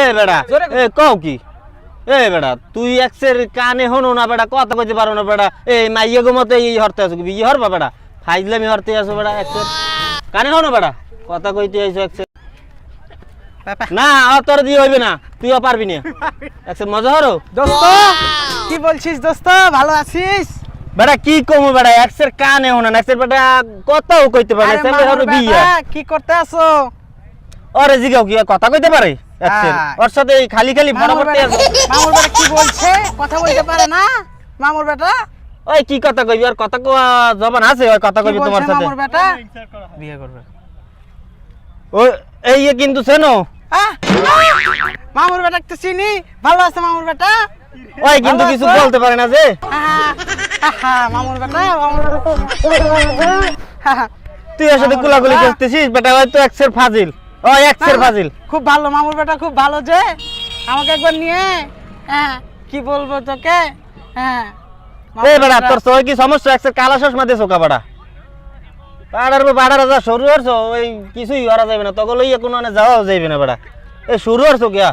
এ বেড়া এ কও কি এ বেড়া তুই এক্সের কানে হনো না বেড়া কথা কইতে পারো না বেড়া এই মাইয়া গো মতে এই হরতে আছো বিয়ে হরবা বেড়া ফাইজলামি হরতে আছো বেড়া এক্সের কানে হনো বেড়া কথা কইতে আইছো এক্সের না আর তোর দিয়ে হইবে না তুইও পারবি না এক্সের মজা হরো দোস্ত কি বলছিস দোস্ত ভালো আছিস বেড়া কি কমু বেড়া এক্সের কানে হনো না এক্সের বেড়া কথাও কইতে পারে না সেলে হরো বিয়ে কি করতে আছো ওরে জিগাও কি কথা কইতে পারে এক্সের ওর সাথে খালি খালি ভরা করতে আছো মামুর বেটা কি বলছে কথা বলতে পারে না মামুর বেটা ওই কি কথা কইবি আর কথা কো জবান আছে ওই কথা কইবি তোমার সাথে মামুর বেটা বিয়ে করবে ওই এই কিন্তু চেনো মামুর বেটা তো চিনি ভালো আছে মামুর বেটা ওই কিন্তু কিছু বলতে পারে না যে মামুর বেটা তুই এর সাথে কুলাকুলি করতেছিস বেটা ওই তো এক্সের ফাজিল ওই এক্সের ফাজিল খুব ভালো মামুর বেটা খুব ভালো যে আমাকে একবার নিয়ে কি বলবো তোকে এই বেটা তোর সই কি সমস্যা এক্সের কালা চশমা দেছো কা বেটা বাড়ার যা শুরু করছো ওই কিছুই করা যাবে না তখন লইয়া কোনো না যাওয়া যাইবে না বেটা এই শুরু করছো কিয়া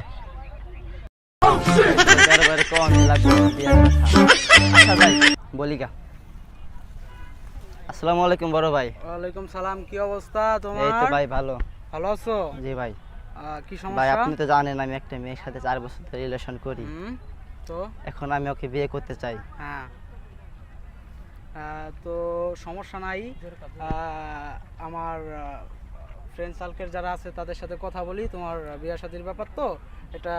বলিকা আসসালামু আলাইকুম বড় ভাই। ওয়ালাইকুম সালাম, কি অবস্থা তোমার? এই তো ভাই ভালো। ভালো আছো? জি ভাই। কি সমস্যা? ভাই আপনি তো জানেন আমি একটা মেয়ের সাথে 4 বছর ধরে রিলেশন করি। তো এখন আমি ওকে বিয়ে করতে চাই। হ্যাঁ তো সমস্যা নাই, আমার ফ্রেন্ড সার্কেল যারা আছে তাদের সাথে কথা বলি, তোমার বিয়ে শাদীর ব্যাপার তো এটা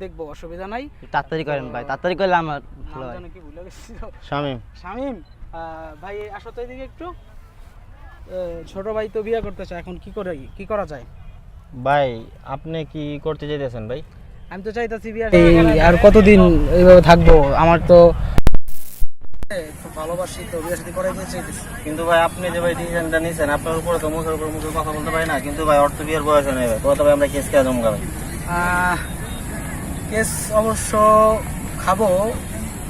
দেখবো, অসুবিধা নাই। তাড়াতাড়ি করেন ভাই, তাড়াতাড়ি করলে আমার ভালো হয়। কি ভুলে গেছি? শামিম। শামিম ভাই আসো তো এদিকে একটু। ছোট ভাই তো বিয়ে করতে চায়, এখন কি করা যায়? ভাই আপনি কি করতে চাইতেছেন ভাই? আমি তো চাইতাছি বিয়ে আর কতদিন এইভাবে থাকবো, আমার তো খুব ভালোবাসি, তো বিয়ে শাদী করাই দিতে চাইতেছি। কিন্তু ভাই আপনি যে ভাই ডিসিশনটা নিছেন আপনার উপরে তো মুখের উপর মুখে কথা বলতে পারি না, কিন্তু ভাই অর্থ বিয়ের বয়স নেই ভাই, তো ভাই আমরা কেস কে জমা ভাই। কেস অবশ্য খাবো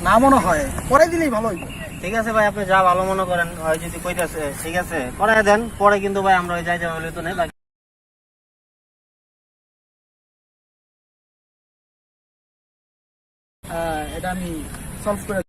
না মনে হয়, পরে দিলেই ভালো হইব। ঠিক আছে ভাই, আপনি যা ভালো মনে করেন, হয় যদি কইতাছে ঠিক আছে করাই দেন, পরে কিন্তু ভাই আমরা যাই যাওয়া হলে তো নেই। এটা আমি সলভ করে